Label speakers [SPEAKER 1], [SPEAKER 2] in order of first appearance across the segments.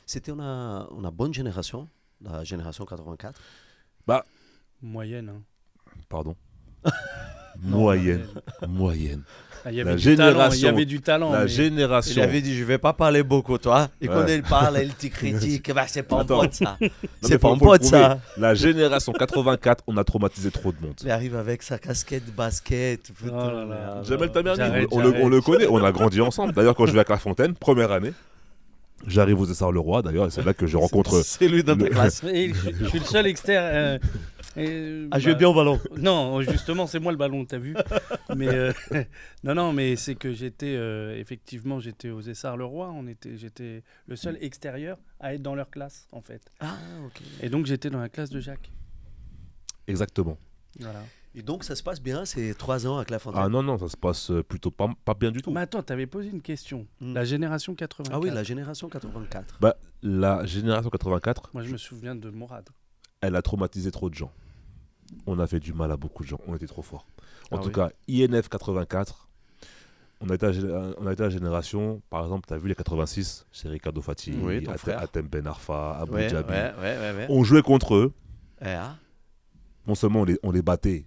[SPEAKER 1] C'était une bonne génération, la génération 84.
[SPEAKER 2] Bah,
[SPEAKER 3] Moyenne. Hein.
[SPEAKER 2] pardon.
[SPEAKER 3] Non,
[SPEAKER 2] Moyenne. Moyenne.
[SPEAKER 3] Ah, il y
[SPEAKER 2] La
[SPEAKER 3] avait du talent. Il y
[SPEAKER 2] génération-
[SPEAKER 3] avait du talent.
[SPEAKER 2] La
[SPEAKER 3] mais-
[SPEAKER 1] Il
[SPEAKER 2] génération.
[SPEAKER 1] avait dit, je vais pas parler beaucoup, toi. Et quand
[SPEAKER 2] Ouais.
[SPEAKER 1] il parle, il te critique. Bah, c'est pas un
[SPEAKER 2] Attends.
[SPEAKER 1] pote, ça.
[SPEAKER 2] Non,
[SPEAKER 1] C'est
[SPEAKER 2] mais
[SPEAKER 1] pas
[SPEAKER 2] faut-
[SPEAKER 1] un
[SPEAKER 2] faut le
[SPEAKER 1] pote, ça.
[SPEAKER 2] prouver. La génération 84, on a traumatisé trop de monde.
[SPEAKER 1] Il arrive avec sa casquette basket. Putain,
[SPEAKER 3] Oh là là.
[SPEAKER 1] merde.
[SPEAKER 2] Jamel Tamerni,
[SPEAKER 3] J'arrête,
[SPEAKER 2] on le connaît, on a grandi ensemble. D'ailleurs, quand je vais à Clairefontaine, première année, j'arrive aux Essarts-le-Roi, d'ailleurs, et c'est là que je rencontre.
[SPEAKER 1] C'est lui dans ta
[SPEAKER 2] le-
[SPEAKER 1] classe.
[SPEAKER 3] Et je suis le seul externe.
[SPEAKER 1] À jouer bien au ballon.
[SPEAKER 3] Non, justement, c'est moi le ballon, t'as vu. Mais non, mais c'est que j'étais effectivement, j'étais aux Essarts-le-Roi. J'étais le seul extérieur à être dans leur classe, en fait.
[SPEAKER 1] Ah, ok.
[SPEAKER 3] Et donc j'étais dans la classe de Jacques.
[SPEAKER 2] Exactement.
[SPEAKER 3] Voilà.
[SPEAKER 1] Et donc, ça se passe bien, c'est 3 ans à Clairefontaine.
[SPEAKER 2] Ah non, non, ça se passe plutôt pas bien du tout.
[SPEAKER 3] Mais attends, t'avais posé une question.
[SPEAKER 1] Hmm.
[SPEAKER 3] La génération 84.
[SPEAKER 1] Ah oui, la génération 84.
[SPEAKER 2] Bah, la génération 84,
[SPEAKER 3] Moi, je me souviens de Mourad.
[SPEAKER 2] elle a traumatisé trop de gens. On a fait du mal à beaucoup de gens, on était trop forts. En
[SPEAKER 1] Ah
[SPEAKER 2] tout
[SPEAKER 1] oui.
[SPEAKER 2] cas, INF 84, on a été la génération, par exemple, tu as vu les 86, c'est Ricardo Fati,
[SPEAKER 1] Oui, ton frère.
[SPEAKER 2] Atem Ben Arfa, Abou
[SPEAKER 1] Ouais,
[SPEAKER 2] Dhabi.
[SPEAKER 1] ouais.
[SPEAKER 2] On jouait contre eux,
[SPEAKER 1] Eh, ah.
[SPEAKER 2] non seulement on les battait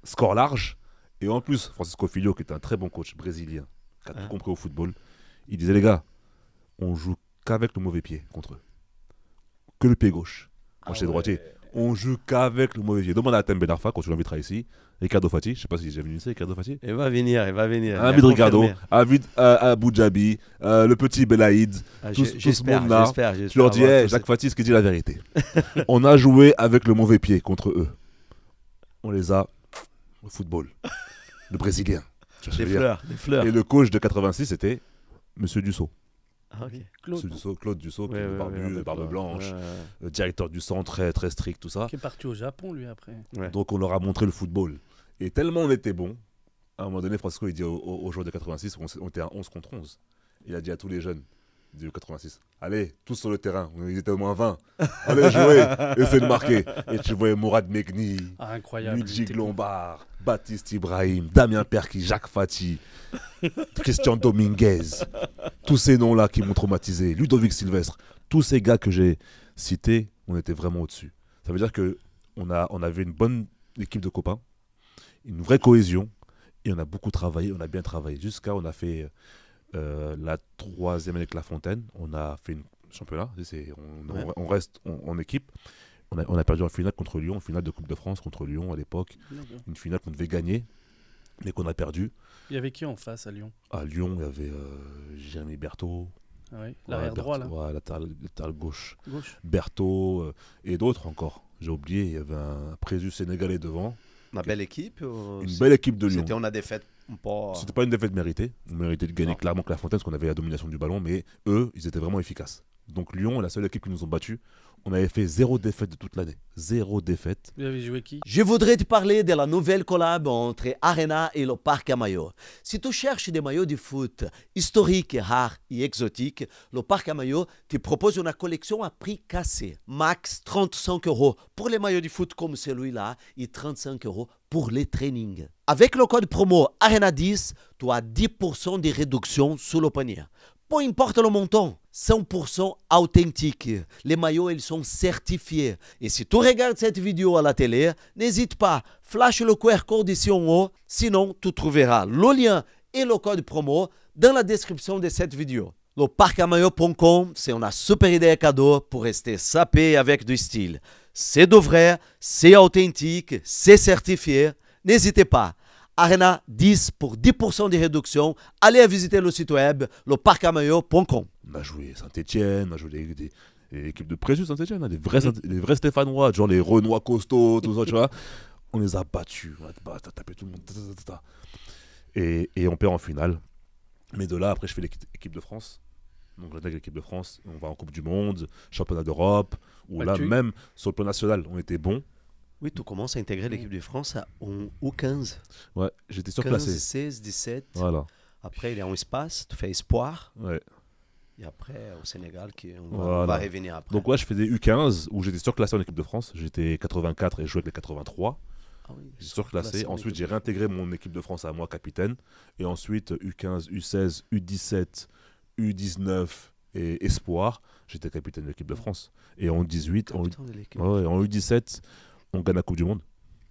[SPEAKER 2] score large, et en plus, Francisco Filho, qui était un très bon coach brésilien, qui a tout compris au football, il disait, les gars, on joue qu'avec le mauvais pied contre eux. Que le pied gauche. Moi, j'étais droitier. On joue qu'avec le mauvais pied. Demande à Atem Ben Arfa, quand tu l'inviteras ici. Ricardo Fati, je sais pas si j'ai venu ici, Ricardo Fati.
[SPEAKER 1] Il va venir.
[SPEAKER 2] Avid Ricardo, Avid Abou Dhabi, le petit Belaïd,
[SPEAKER 1] Ah,
[SPEAKER 2] tout ce
[SPEAKER 1] j'espère,
[SPEAKER 2] monde-là.
[SPEAKER 1] j'espère.
[SPEAKER 2] Tu leur dis, hey, Jacques Fati, ce qu'il dit la vérité. On a joué avec le mauvais pied contre eux. On les a au football. Le Brésilien. Tu vois ce que
[SPEAKER 1] Des
[SPEAKER 2] je veux dire.
[SPEAKER 1] fleurs, des fleurs.
[SPEAKER 2] Et le coach de 86, c'était Monsieur Dussault.
[SPEAKER 1] Ah, ok.
[SPEAKER 2] Claude Dussault, qui
[SPEAKER 1] Ouais,
[SPEAKER 2] est
[SPEAKER 1] ouais,
[SPEAKER 2] barbu,
[SPEAKER 1] ouais,
[SPEAKER 2] barbe
[SPEAKER 1] ouais.
[SPEAKER 2] blanche,
[SPEAKER 1] Ouais.
[SPEAKER 2] directeur du centre, très, très strict, tout ça.
[SPEAKER 3] Qui est parti au Japon, lui, après.
[SPEAKER 1] Ouais.
[SPEAKER 2] Donc on leur a montré le football. Et tellement on était bon, à un moment donné, Francisco, il dit aux joueurs de 86, on était à 11 contre 11. Il a dit à tous les jeunes du 86, allez, tous sur le terrain. Ils étaient au moins 20. Allez jouer, essayez de marquer. Et tu voyais Mourad Megni,
[SPEAKER 3] Ah, incroyable.
[SPEAKER 2] Luigi
[SPEAKER 3] il était-
[SPEAKER 2] Lombard, Baptiste Ibrahim, Damien Perki, Jacques Fati, Christian Dominguez. Tous ces noms-là qui m'ont traumatisé. Ludovic Sylvestre. Tous ces gars que j'ai cités, on était vraiment au-dessus. Ça veut dire qu'on avait une bonne équipe de copains, une vraie cohésion, et on a beaucoup travaillé, on a bien travaillé. Jusqu'à, on a fait la 3e année de Clairefontaine, on a fait un championnat, on reste en équipe. On a perdu en finale contre Lyon, en finale de Coupe de France contre Lyon à l'époque.
[SPEAKER 3] D'accord.
[SPEAKER 2] Une finale qu'on devait gagner, mais qu'on a perdu.
[SPEAKER 3] Il y avait qui en face à Lyon?
[SPEAKER 2] À Lyon, il y avait Jérémy Berthaud.
[SPEAKER 3] Ah oui, l'arrière droit, là.
[SPEAKER 2] Ouais, latéral gauche.
[SPEAKER 3] Gauche.
[SPEAKER 2] Berthaud et d'autres encore. J'ai oublié, il y avait un Présus sénégalais devant.
[SPEAKER 1] Une belle équipe.
[SPEAKER 2] Une belle équipe de Lyon.
[SPEAKER 1] C'était on a défaite pas.
[SPEAKER 2] C'était pas une défaite méritée. On méritait de gagner
[SPEAKER 1] Non.
[SPEAKER 2] clairement Clairefontaine parce qu'on avait la domination du ballon, mais eux, ils étaient vraiment efficaces. Donc Lyon, la seule équipe qui nous ont battus, on avait fait 0 défaite de toute l'année. 0 défaite.
[SPEAKER 3] Vous avez joué qui?
[SPEAKER 1] Je voudrais te parler de la nouvelle collab entre Arena et le Parc à maillots. Si tu cherches des maillots de foot historiques, rares et exotiques, le Parc à maillots te propose une collection à prix cassé. Max 35 € pour les maillots de foot comme celui-là et 35 € pour les trainings. Avec le code promo ARENA10, tu as 10% de réduction sur le panier. Peu importe le montant, 100% authentique. Les maillots, ils sont certifiés. Et si tu regardes cette vidéo à la télé, n'hésite pas, flash le QR code ici en haut. Sinon, tu trouveras le lien et le code promo dans la description de cette vidéo. Le parcamaillot.com, c'est une super idée cadeau pour rester sapé avec du style. C'est de vrai, c'est authentique, c'est certifié. N'hésitez pas. Arena 10 pour 10% de réduction. Allez visiter le site web, leparcamaillot.com.
[SPEAKER 2] On a joué Saint-Etienne, on a joué des équipes de Présus Saint-Etienne, des vrais Stéphanois, genre les Renois costauds, tout ça, tu vois. On les a battus, on a tapé tout le monde. Et on perd en finale. Mais de là, après, je fais l'équipe de France. Donc j'intègre l'équipe de France, on va en Coupe du Monde, Championnat d'Europe, où
[SPEAKER 3] Bah,
[SPEAKER 2] là,
[SPEAKER 3] tu-
[SPEAKER 2] même sur le plan national, on était bon.
[SPEAKER 1] Oui, tu commences à intégrer l'équipe de France en U15.
[SPEAKER 2] Ouais, j'étais
[SPEAKER 1] 15,
[SPEAKER 2] surclassé.
[SPEAKER 1] 16, 17.
[SPEAKER 2] Voilà.
[SPEAKER 1] Après, il y a un espace, tu fais espoir.
[SPEAKER 2] Ouais.
[SPEAKER 1] Et après, au Sénégal, on
[SPEAKER 2] Voilà.
[SPEAKER 1] va revenir après.
[SPEAKER 2] Donc ouais, je faisais U15 où j'étais surclassé en équipe de France. J'étais 84 et je jouais avec les 83.
[SPEAKER 1] Ah oui,
[SPEAKER 2] J'ai surclassé.
[SPEAKER 1] en
[SPEAKER 2] Ensuite,
[SPEAKER 1] équipe
[SPEAKER 2] j'ai
[SPEAKER 1] de
[SPEAKER 2] réintégré mon équipe de France à moi, capitaine. Et ensuite, U15, U16, U17, U19 Et espoir, j'étais capitaine de l'équipe de France. Et en 18,
[SPEAKER 1] Capitaine de l'équipe.
[SPEAKER 2] ouais, en U17, on gagne la Coupe du Monde.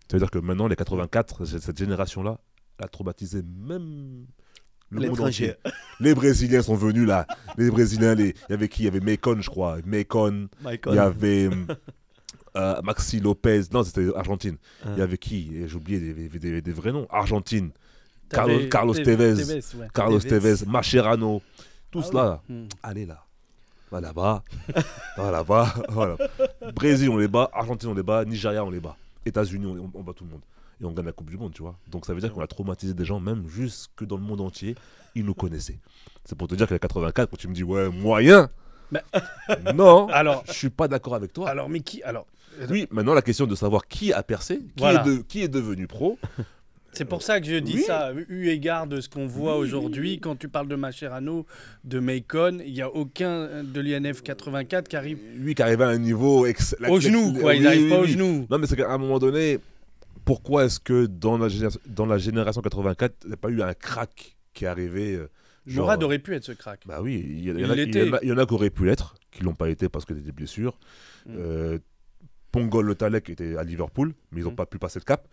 [SPEAKER 2] C'est-à-dire que maintenant, les 84, cette génération-là, a traumatisé même le monde entier.
[SPEAKER 1] L'étranger.
[SPEAKER 2] Les Brésiliens sont venus là. Les Brésiliens, il y avait qui? Il y avait Macon, je crois. Macon. Il y avait Maxi Lopez. Non, c'était Argentine.
[SPEAKER 1] Ah.
[SPEAKER 2] Il y avait qui? J'ai oublié des vrais noms. Argentine.
[SPEAKER 3] T'avais
[SPEAKER 2] Carlos Tevez.
[SPEAKER 3] ouais.
[SPEAKER 2] Carlos
[SPEAKER 1] Tevez.
[SPEAKER 2] Tevez. Mascherano. Tous
[SPEAKER 3] Ah
[SPEAKER 2] là.
[SPEAKER 3] ouais.
[SPEAKER 2] Allez là. Va là-bas. Va là-bas. Voilà. Brésil, on les bat. Argentine, on les bat. Nigeria, on les bat. États-Unis, on bat tout le monde. Et on gagne la Coupe du Monde, tu vois. Donc ça veut dire qu'on a traumatisé des gens, même jusque dans le monde entier, ils nous connaissaient. C'est pour te dire que les 84, quand tu me dis, ouais, moyen.
[SPEAKER 3] Mais-
[SPEAKER 2] Non,
[SPEAKER 3] Alors-
[SPEAKER 2] je suis pas d'accord avec toi.
[SPEAKER 3] Alors, mais qui alors,
[SPEAKER 2] Oui, maintenant la question de savoir qui a percé,
[SPEAKER 3] Voilà.
[SPEAKER 2] qui est devenu pro.
[SPEAKER 3] c'est pour ça que je dis
[SPEAKER 2] Oui.
[SPEAKER 3] ça, eu égard de ce qu'on voit
[SPEAKER 2] Oui,
[SPEAKER 3] aujourd'hui. Quand tu parles de Mascherano, de Macon, il n'y a aucun de l'INF 84 qui arrive
[SPEAKER 2] Lui qui arrivait à un niveau...
[SPEAKER 3] au genou, quoi. Ils n'arrivent pas au genou.
[SPEAKER 2] Non, mais c'est qu'à un moment donné, pourquoi est-ce que dans la génération 84, il n'y a pas eu un crack qui est arrivé
[SPEAKER 3] Mourad aurait pu être ce crack.
[SPEAKER 2] Bah oui, il y en a qui auraient pu l'être, qui l'ont pas été parce que des blessures.
[SPEAKER 3] Mm.
[SPEAKER 2] Pongol Le Talek était à Liverpool, mais ils n'ont
[SPEAKER 3] Mm.
[SPEAKER 2] pas pu passer le cap.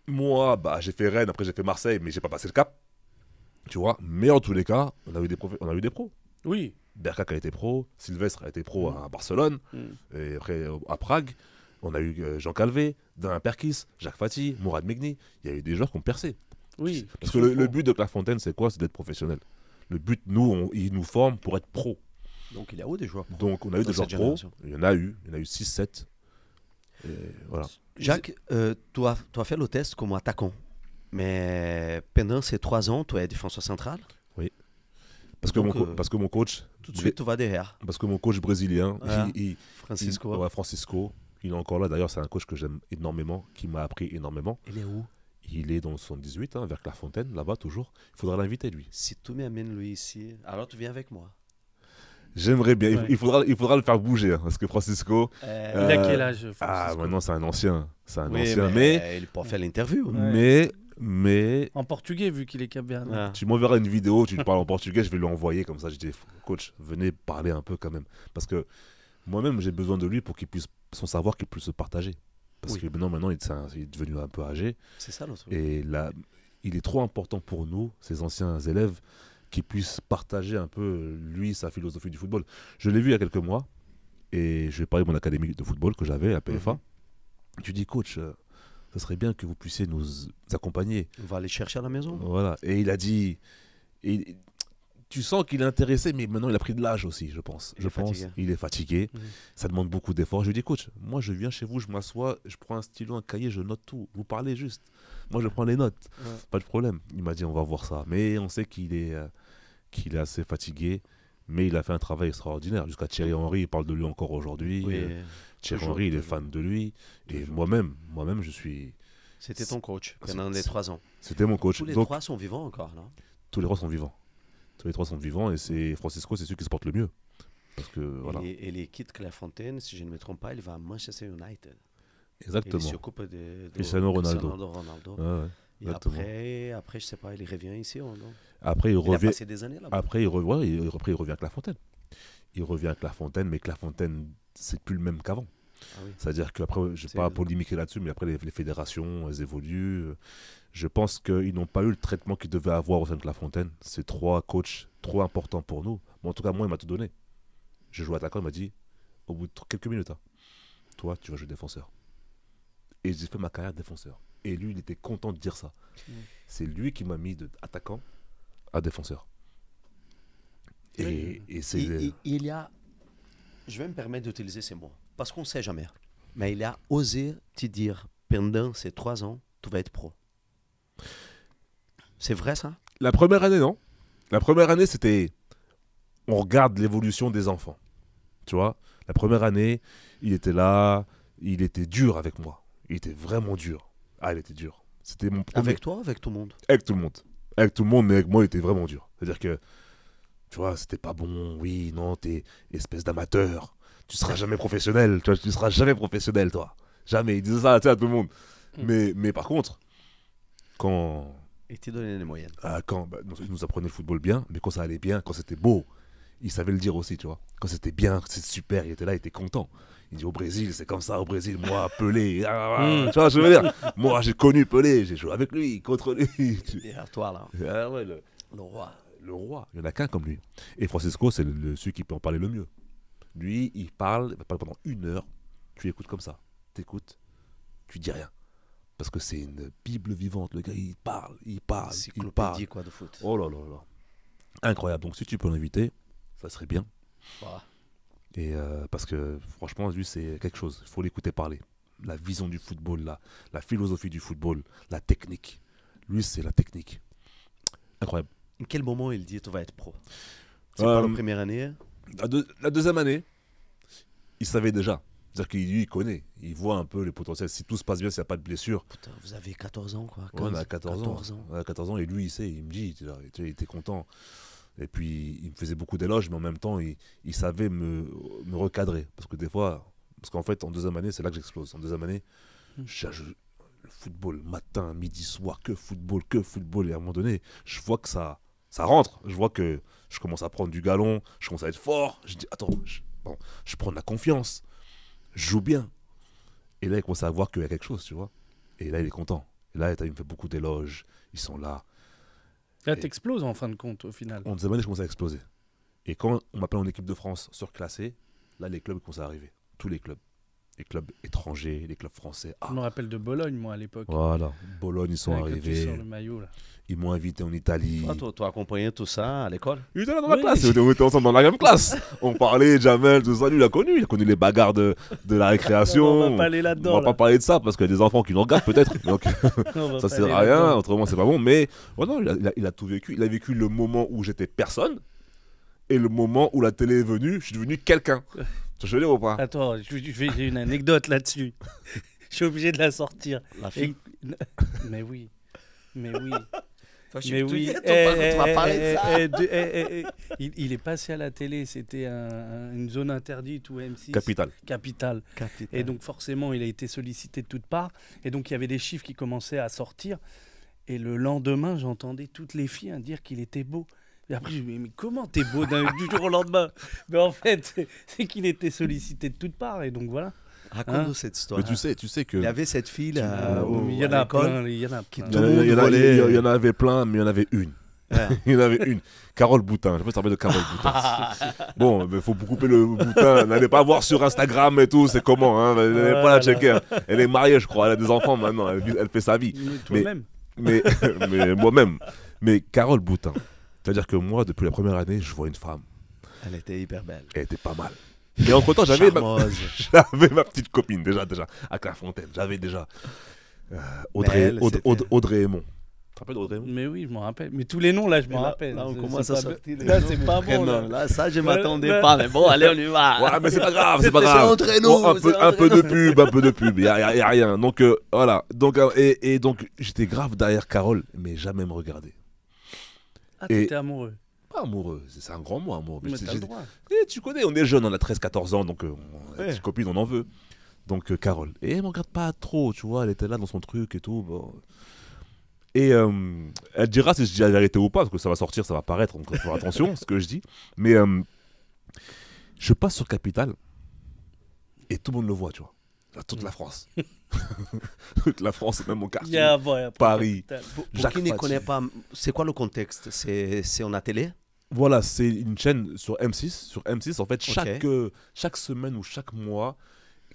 [SPEAKER 2] Moi, bah, j'ai fait Rennes, après j'ai fait Marseille, mais j'ai pas passé le cap. Tu vois, mais en tous les cas, on a eu des pros.
[SPEAKER 3] Oui.
[SPEAKER 2] Berkak a été pro, Sylvestre a été pro
[SPEAKER 3] Mm.
[SPEAKER 2] à Barcelone,
[SPEAKER 3] Mm.
[SPEAKER 2] et après à Prague. On a eu Jean Calvé, Damien Perkis, Jacques Fati, Mourad Megni. Il y a eu des joueurs qui ont percé.
[SPEAKER 3] Oui.
[SPEAKER 2] Parce que le but de Clairefontaine, c'est quoi? C'est d'être professionnel. Le but, ils nous forment pour être pro.
[SPEAKER 1] Donc il y a où des joueurs pro?
[SPEAKER 2] Donc on a eu
[SPEAKER 1] Dans
[SPEAKER 2] des joueurs
[SPEAKER 1] cette
[SPEAKER 2] pro.
[SPEAKER 1] génération.
[SPEAKER 2] Il y en a eu 6-7. Et voilà.
[SPEAKER 1] Jacques, tu as fait le test comme attaquant. Mais pendant ces 3 ans, tu es défenseur central.
[SPEAKER 2] Parce que,
[SPEAKER 1] Donc,
[SPEAKER 2] parce que mon coach,
[SPEAKER 1] Tout de suite, tu vas derrière.
[SPEAKER 2] parce que mon coach brésilien,
[SPEAKER 1] Ah.
[SPEAKER 2] Francisco,
[SPEAKER 1] Francisco.
[SPEAKER 2] il est encore là. D'ailleurs, c'est un coach que j'aime énormément, qui m'a appris énormément.
[SPEAKER 1] Il est où?
[SPEAKER 2] Il est dans le 78, hein, vers Clairefontaine, là-bas toujours. Il faudra l'inviter, lui.
[SPEAKER 1] Si tu m'amènes lui ici, alors tu viens avec moi.
[SPEAKER 2] J'aimerais bien.
[SPEAKER 3] Ouais.
[SPEAKER 2] Il faudra le faire bouger, hein, parce que Francisco.
[SPEAKER 3] Il a quel âge,
[SPEAKER 2] Ah,
[SPEAKER 3] Francisco?
[SPEAKER 2] maintenant, c'est un ancien. C'est un
[SPEAKER 1] Oui,
[SPEAKER 2] ancien. Mais,
[SPEAKER 1] il peut faire l'interview.
[SPEAKER 3] Ouais.
[SPEAKER 2] mais
[SPEAKER 3] En portugais, vu qu'il est capverdien.
[SPEAKER 1] Ah.
[SPEAKER 2] tu m'enverras une vidéo, tu lui parles en portugais, je vais lui envoyer comme ça. Je dis, coach, venez parler un peu quand même. Parce que moi-même, j'ai besoin de lui pour qu'il puisse, son savoir qu'il puisse se partager. Parce
[SPEAKER 1] Oui.
[SPEAKER 2] que maintenant il est devenu un peu âgé.
[SPEAKER 1] C'est ça le truc.
[SPEAKER 2] Et là, il est trop important pour nous, ces anciens élèves, qui puissent partager un peu, lui, sa philosophie du football. Je l'ai vu il y a quelques mois, et je vais parler de mon académie de football que j'avais à PFA. Tu dis, coach, ce serait bien que vous puissiez nous accompagner.
[SPEAKER 1] On va aller chercher à la maison.
[SPEAKER 2] Voilà. Et il a dit. Tu sens qu'il est intéressé, mais maintenant il a pris de l'âge aussi, je pense.
[SPEAKER 1] Il est fatigué.
[SPEAKER 2] Il est fatigué.
[SPEAKER 1] Mhm.
[SPEAKER 2] Ça demande beaucoup d'efforts. Je lui dis, coach, moi je viens chez vous, je m'assois, je prends un stylo, un cahier, je note tout. Vous parlez juste. Moi je prends les notes.
[SPEAKER 1] Ouais.
[SPEAKER 2] Pas de problème. Il m'a dit, on va voir ça. Mais on sait qu'il est assez fatigué. Mais il a fait un travail extraordinaire. Jusqu'à Thierry Henry, il parle de lui encore aujourd'hui.
[SPEAKER 1] Oui,
[SPEAKER 2] Thierry
[SPEAKER 1] toujours,
[SPEAKER 2] Henry, il est
[SPEAKER 1] toujours.
[SPEAKER 2] fan de lui. Et
[SPEAKER 1] Toujours.
[SPEAKER 2] moi-même, je suis.
[SPEAKER 1] c'était ton coach pendant
[SPEAKER 2] C'est-
[SPEAKER 1] les 3 ans.
[SPEAKER 2] C'était mon coach.
[SPEAKER 1] Tous les
[SPEAKER 2] Donc,
[SPEAKER 1] 3 sont vivants encore, non?
[SPEAKER 2] tous les trois sont vivants. Tous les trois sont vivants et c'est Francisco, c'est celui qui se porte le mieux. Parce que voilà,
[SPEAKER 1] Et il quitte Clairefontaine, si je ne me trompe pas, il va à Manchester United. Il
[SPEAKER 2] exactement.
[SPEAKER 1] s'occupe de
[SPEAKER 2] Cristiano Ronaldo.
[SPEAKER 1] Ronaldo.
[SPEAKER 2] Ouais, ouais,
[SPEAKER 1] Et
[SPEAKER 2] exactement.
[SPEAKER 1] après, je sais pas, il revient ici ou non?
[SPEAKER 2] Après, il
[SPEAKER 1] Il a
[SPEAKER 2] revient.
[SPEAKER 1] passé des années là-bas.
[SPEAKER 2] Après, il revient à Clairefontaine. Il revient à Clairefontaine, mais Clairefontaine, c'est plus le même qu'avant.
[SPEAKER 1] Ah oui.
[SPEAKER 2] C'est-à-dire qu'après, je ne vais
[SPEAKER 1] C'est-
[SPEAKER 2] pas polémiquer là-dessus, mais après, les fédérations, elles évoluent. Je pense qu'ils n'ont pas eu le traitement qu'ils devaient avoir au sein de Clairefontaine. C'est 3 coachs trop importants pour nous. Mais en tout cas, moi, il m'a tout donné. Je jouais attaquant, il m'a dit, au bout de quelques minutes, hein, toi, tu vas jouer défenseur. Et j'ai fait ma carrière de défenseur. Et lui, il était content de dire ça. C'est lui qui m'a mis de attaquant à défenseur. Et c'est...
[SPEAKER 1] Il y a, je vais me permettre d'utiliser ces mots, parce qu'on ne sait jamais, mais il a osé te dire, pendant ces 3 ans, tu vas être pro. C'est vrai ça?
[SPEAKER 2] La première année, non. La première année, c'était... On regarde l'évolution des enfants. Tu vois, la première année, il était là, il était dur avec moi. Il était vraiment dur. Ah, il était dur. C'était mon premier...
[SPEAKER 1] Avec toi, avec tout le monde?
[SPEAKER 2] Avec tout le monde. Avec tout le monde, mais avec moi, il était vraiment dur. C'est-à-dire que, tu vois, c'était pas bon. Oui, non, t'es espèce d'amateur. Tu seras jamais professionnel. Tu vois, tu seras jamais professionnel, toi. Jamais. Il disait ça, tu sais, à tout le monde. Mais par contre, quand...
[SPEAKER 1] Et tu donnais les moyennes.
[SPEAKER 2] il nous apprenait le football bien, mais quand ça allait bien, quand c'était beau, il savait le dire aussi, tu vois. Quand c'était bien, c'est super, il était là, il était content. Il dit au Brésil, c'est comme ça, au Brésil, moi, Pelé. Tu vois, je veux dire, moi, j'ai connu Pelé, j'ai joué avec lui, contre lui.
[SPEAKER 1] Derrière toi, là.
[SPEAKER 2] Ah ouais, le
[SPEAKER 1] roi.
[SPEAKER 2] roi, il n'y en a qu'un comme lui. Et Francisco, c'est celui qui peut en parler le mieux. Lui, il parle pendant 1 heure, tu écoutes comme ça. T'écoutes, tu dis rien. Parce que c'est une Bible vivante, le gars, il parle, il parle.
[SPEAKER 1] Encyclopédie, quoi, de foot.
[SPEAKER 2] Oh là là là. Incroyable. Donc si tu peux l'inviter, ça serait bien.
[SPEAKER 1] Voilà.
[SPEAKER 2] Et parce que franchement, lui, c'est quelque chose. Il faut l'écouter parler. La vision du football, la philosophie du football, la technique. Lui, c'est la technique. Incroyable.
[SPEAKER 1] En quel moment il dit tu vas être pro? C'est pas la première année?
[SPEAKER 2] La deuxième année, il savait déjà. C'est-à-dire qu'il lui, il connaît. Il voit un peu les potentiels. Si tout se passe bien, s'il n'y a pas de blessure.
[SPEAKER 1] Putain, vous avez 14 ans, quoi.
[SPEAKER 2] 15, on a 14 ans. On a 14 ans et lui, il sait, il me dit, il était content. Et puis, il me faisait beaucoup d'éloges, mais en même temps, il savait me recadrer. Parce que des fois, parce qu'en fait, en deuxième année, c'est là que j'explose. En deuxième année, le football, matin, midi, soir, que football. Et à un moment donné, je vois que ça rentre. Je vois que je commence à prendre du galon, je commence à être fort. Je dis, attends, je prends de la confiance. Je joue bien. Et là, il commence à voir qu'il y a quelque chose, tu vois. Et là, il est content. Et là, il me fait beaucoup d'éloges. Ils sont là.
[SPEAKER 3] Là, t'exploses en fin de compte, au final.
[SPEAKER 2] En deuxième année, je commence à exploser. Et quand on m'appelle en équipe de France surclassée, là, les clubs commencent à arriver. Tous les clubs. Les clubs étrangers, les clubs français.
[SPEAKER 3] Je me rappelle de Bologne, moi, à l'époque.
[SPEAKER 2] Voilà. Bologne, ils sont
[SPEAKER 3] Quand tu
[SPEAKER 2] arrivés.
[SPEAKER 3] sors le maillot, là.
[SPEAKER 2] Ils m'ont invité en Italie.
[SPEAKER 1] Toi, accompagné tout ça à l'école?
[SPEAKER 2] Il était là dans la classe. On était ensemble dans la même classe. On parlait, Jamel, tout ça. Lui, il a connu les bagarres de la récréation.
[SPEAKER 3] On va pas aller là-dedans.
[SPEAKER 2] On va pas parler de ça parce qu'il y a des enfants qui nous regardent peut-être. Donc, ça sert à rien. Autrement, c'est pas bon. Mais non, il a tout vécu. Il a vécu le moment où j'étais personne et le moment où la télé est venue, je suis devenu quelqu'un. Tu veux dire ou pas?
[SPEAKER 3] Attends, j'ai une anecdote là-dessus. Je suis obligé de la sortir.
[SPEAKER 1] La fille.
[SPEAKER 3] Mais oui. Mais oui.
[SPEAKER 1] Mais oui, tu vas parler de ça.
[SPEAKER 3] Il est passé à la télé, c'était une zone interdite ou M6.
[SPEAKER 2] Capitale.
[SPEAKER 3] Et donc forcément, il a été sollicité de toutes parts. Et donc il y avait des chiffres qui commençaient à sortir. Et le lendemain, j'entendais toutes les filles dire qu'il était beau. Et après, je me dis, mais comment t'es beau du jour au lendemain? Mais en fait, c'est qu'il était sollicité de toutes parts. Et donc voilà.
[SPEAKER 1] Raconte-nous cette histoire.
[SPEAKER 2] Mais tu sais que...
[SPEAKER 1] Il y avait cette fille
[SPEAKER 3] il y en a plein. Il y en a plein.
[SPEAKER 2] Il y en avait plein, mais il y en avait une. Il y en avait une. Carole Boutin. Je sais pas si tu te rappelles de Carole Boutin. Bon, il faut couper le Boutin. N'allez pas voir sur Instagram et tout, c'est comment. Hein. N'allez pas la checker. Elle est mariée, je crois. Elle a des enfants maintenant. Elle fait sa vie.
[SPEAKER 3] Toi-même.
[SPEAKER 2] Mais moi-même. Mais Carole Boutin. C'est-à-dire que moi, depuis la première année, je vois une femme.
[SPEAKER 1] Elle était hyper belle.
[SPEAKER 2] Elle était pas mal. Et entre-temps, j'avais ma petite copine déjà à Clairefontaine. J'avais déjà Audrey Aymon. Tu te rappelles d'Audrey Aymon?
[SPEAKER 3] Mais oui, je m'en rappelle. Mais tous les noms, là, je m'en rappelle.
[SPEAKER 1] Là, on commence à sortir.
[SPEAKER 3] Là, c'est pas bon.
[SPEAKER 1] Là, ça, je m'attendais pas. Mais bon, allez, on y va.
[SPEAKER 2] Ouais, mais c'est pas grave, c'est pas grave.
[SPEAKER 1] C'est entre nous.
[SPEAKER 2] Un peu de pub. Il y a rien. Donc, voilà. Donc, donc, j'étais grave derrière Carole, mais jamais me regarder.
[SPEAKER 3] Ah, t'étais amoureux?
[SPEAKER 2] Pas amoureux, c'est un grand mot, amoureux.
[SPEAKER 3] Mais t'as le droit.
[SPEAKER 2] Tu connais, on est jeunes, on a 13-14 ans, donc la petite copine, on en veut. Donc Carole. Et elle me regarde pas trop, tu vois, elle était là dans son truc et tout. Bon. Et elle dira si je dis la vérité ou pas, parce que ça va sortir, ça va paraître, donc il faut faire attention à ce que je dis. Mais je passe sur Capitale et tout le monde le voit, tu vois. Toute la France. Toute la France, même mon quartier. Paris.
[SPEAKER 1] Pour qui ne connaît pas, c'est quoi le contexte? C'est en télé?
[SPEAKER 2] Voilà, c'est une chaîne sur M6. Sur M6, en fait, chaque semaine ou chaque mois,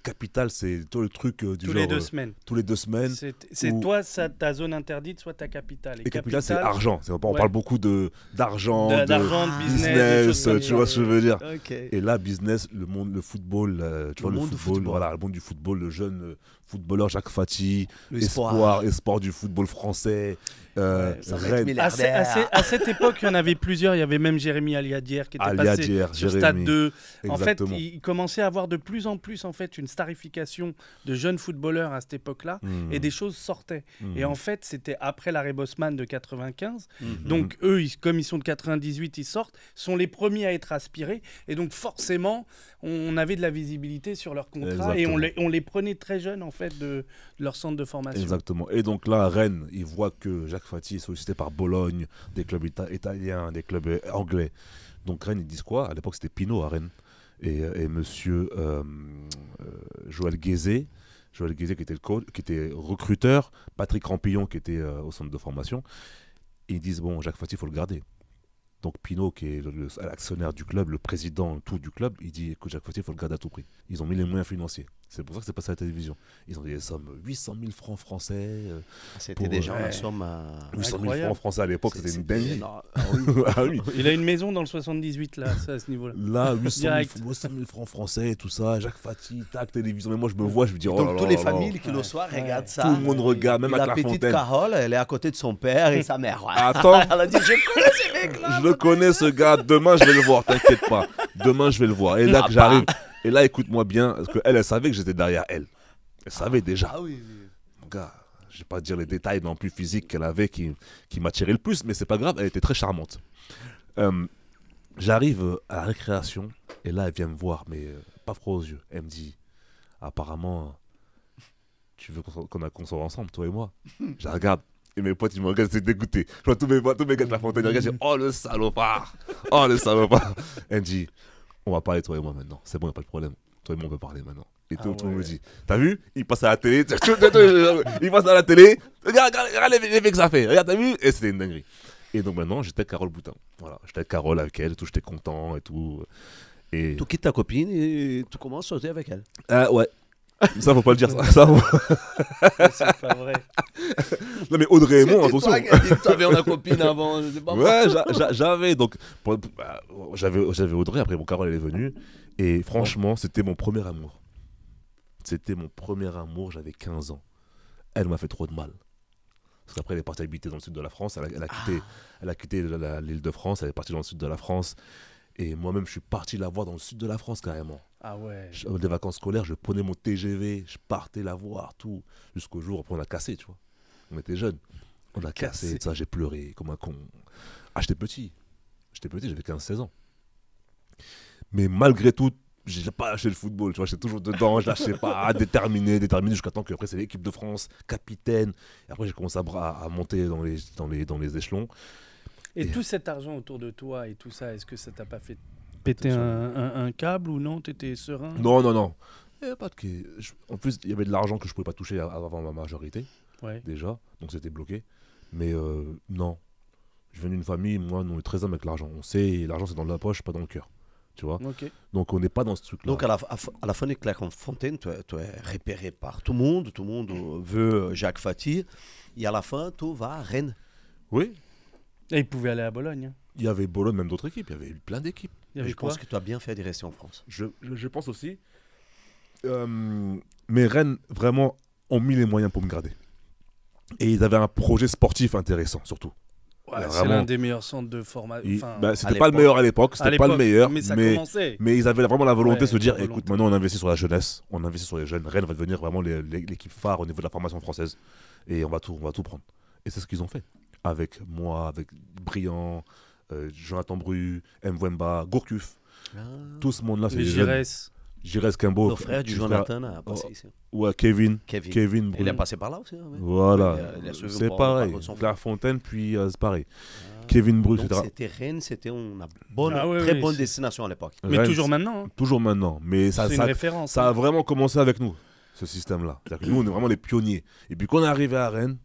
[SPEAKER 2] Capitale, c'est tout le truc du
[SPEAKER 3] tous
[SPEAKER 2] genre...
[SPEAKER 3] les 2 semaines.
[SPEAKER 2] Tous les 2 semaines.
[SPEAKER 3] C'est toi, ta zone interdite, soit ta capitale.
[SPEAKER 2] Et Capitale, c'est argent. On parle beaucoup d'argent,
[SPEAKER 3] de
[SPEAKER 2] business, tu vois ce que je veux dire.
[SPEAKER 1] Okay.
[SPEAKER 2] Et là, business, le football, tu vois, le football, voilà, le monde du football, le jeune footballeur Jacques Fati, espoir du football français.
[SPEAKER 1] Rennes.
[SPEAKER 3] À cette époque, il y en avait plusieurs. Il y avait même Jérémy Aliadière qui était passé sur Stade 2. En fait, il commençait à avoir de plus en plus une starification de jeunes footballeurs à cette époque-là, et des choses sortaient. Et en fait, c'était après l'arrêt Bosman de 95. Donc eux, comme ils sont de 98, ils sortent, sont les premiers à être aspirés. Et donc forcément, on avait de la visibilité sur leur contrat. Et on les prenait très jeunes en fait de leur centre de formation.
[SPEAKER 2] Exactement. Et donc là, Rennes, ils voient que Jacques Fati est sollicité par Bologne, des clubs italiens, des clubs anglais. Donc Rennes, ils disent quoi? À l'époque, c'était Pinot à Rennes. Et monsieur Joël Guézé qui était le coach, qui était recruteur, Patrick Rampillon qui était au centre de formation. Et ils disent, bon, Jacques Fati, il faut le garder. Donc Pinot, qui est l'actionnaire du club, le président tout du club, il dit, écoute, Jacques Fati, il faut le garder à tout prix. Ils ont mis les moyens financiers. C'est pour ça que c'est passé à la télévision. Ils ont des sommes 800 000 francs français.
[SPEAKER 1] C'était déjà une somme...
[SPEAKER 2] 800 000 francs français à l'époque, c'était une dinguerie.
[SPEAKER 3] Ah oui. Il a une maison dans le 78, là, à ce niveau-là.
[SPEAKER 2] Là, 800 000 francs français et tout ça, Jacques Fati, tac, télévision. Mais moi, je me vois, je me dis, oh là là.
[SPEAKER 1] Donc, toutes les familles qui le soir regardent ça.
[SPEAKER 2] Tout le monde regarde, même à la
[SPEAKER 1] petite Carole, elle est à côté de son père et sa mère.
[SPEAKER 2] Attends.
[SPEAKER 1] Elle a dit, je connais ces mecs-là.
[SPEAKER 2] Je le connais, ce gars. Demain, je vais le voir, t'inquiète pas. Demain, je vais le voir. Et là, que j'arrive. Et là, écoute-moi bien, parce qu'elle, elle savait que j'étais derrière elle. Elle savait déjà.
[SPEAKER 1] Ah oui.
[SPEAKER 2] Mon gars, je vais pas dire les détails non plus physiques qu'elle avait qui m'attiraient le plus, mais c'est pas grave, elle était très charmante. J'arrive à la récréation et là, elle vient me voir, mais pas froid aux yeux. Elle me dit, apparemment, tu veux qu'on soit ensemble, toi et moi? Je la regarde. Et mes potes, ils me regardent, c'est dégoûté. Je vois tous mes gars de la fontaine, ils regardent, je dis, oh le salopard. Oh le salopard. Elle me dit, on va parler toi et moi maintenant. C'est bon, il n'y a pas de problème. Toi et moi, on peut parler maintenant. Et tout le monde me dit, t'as vu? Il passe à la télé. Il passe à la télé. Regarde les mecs que ça fait. Regarde, t'as vu? Et c'était une dinguerie. Et donc maintenant, j'étais avec Carole Boutin. Voilà, j'étais avec Carole avec elle, tout, j'étais content et tout. Et...
[SPEAKER 1] Tu quittes ta copine et tu commences à sauter avec elle.
[SPEAKER 2] Ouais. Ça, faut pas le dire. Ça
[SPEAKER 3] c'est pas vrai.
[SPEAKER 2] Non, mais Audrey et moi, attention.
[SPEAKER 1] Tu avais une copine avant. Pas
[SPEAKER 2] ouais, j'avais. Donc, j'avais Audrey. Après, mon Carole, elle est venue. Et franchement, c'était mon premier amour. C'était mon premier amour. J'avais 15 ans. Elle m'a fait trop de mal. Parce qu'après, elle est partie habiter dans le sud de la France. Elle a quitté l'île de France. Elle est partie dans le sud de la France. Et moi-même, je suis parti la voir dans le sud de la France, carrément.
[SPEAKER 3] Ah ouais.
[SPEAKER 2] Des vacances scolaires, je prenais mon TGV, je partais la voir, tout. Jusqu'au jour, après, on a cassé, tu vois. On était jeunes. On a cassé, ça, j'ai pleuré comme un con. Ah, j'étais petit, j'avais 15-16 ans. Mais malgré tout, j'ai pas lâché le football, tu vois. J'étais toujours dedans, je lâchais pas, déterminé, jusqu'à temps qu'après, c'est l'équipe de France, capitaine. Et après, j'ai commencé à monter dans les échelons.
[SPEAKER 3] Et tout cet argent autour de toi et tout ça, est-ce que ça t'a pas fait péter un câble ou non? T'étais serein?
[SPEAKER 2] Non. Pas de... En plus, il y avait de l'argent que je pouvais pas toucher avant ma majorité, déjà, donc c'était bloqué. Mais non, je viens d'une famille, moi, nous on est très hommes avec l'argent. On sait, l'argent c'est dans la poche, pas dans le cœur, tu vois.
[SPEAKER 3] Okay.
[SPEAKER 2] Donc on n'est pas dans ce truc-là.
[SPEAKER 1] Donc à la fin de Clairefontaine, tu es repéré par tout le monde veut Jacques Fati, et à la fin, tu vas à Rennes.
[SPEAKER 2] Oui.
[SPEAKER 3] Et il pouvait aller à Bologne.
[SPEAKER 2] Il y avait Bologne, même d'autres équipes, il y avait plein d'équipes.
[SPEAKER 1] Je pense que tu as bien fait de rester en France.
[SPEAKER 2] Je pense aussi. Mais Rennes, vraiment, ont mis les moyens pour me garder. Et ils avaient un projet sportif intéressant, surtout.
[SPEAKER 3] Ouais, c'est l'un des meilleurs centres de formation.
[SPEAKER 2] C'était pas le meilleur à l'époque, c'était pas le meilleur.
[SPEAKER 3] Mais ça commençait.
[SPEAKER 2] Mais ils avaient vraiment la volonté de se dire, écoute, maintenant on investit sur la jeunesse, on investit sur les jeunes. Rennes va devenir vraiment l'équipe phare au niveau de la formation française. Et on va tout prendre. Et c'est ce qu'ils ont fait. Avec moi, avec Briand, Jonathan Bru, Mwemba, Gourcuff. Tout ce monde-là, c'est des Giresse Kimbo.
[SPEAKER 1] Le frère du Jonathan a passé ici.
[SPEAKER 2] Ouais, Kevin Bru.
[SPEAKER 1] Il est passé par là aussi.
[SPEAKER 2] Voilà, c'est pareil. Clairefontaine, puis c'est pareil. Kevin Bru, etc.
[SPEAKER 1] C'était Rennes, c'était une très bonne destination à l'époque.
[SPEAKER 3] Mais Rennes, toujours maintenant.
[SPEAKER 2] Toujours maintenant. Mais c'est une référence. Ça a vraiment commencé avec nous, ce système-là. C'est-à-dire que nous, on est vraiment les pionniers. Et puis quand on est arrivé à Rennes,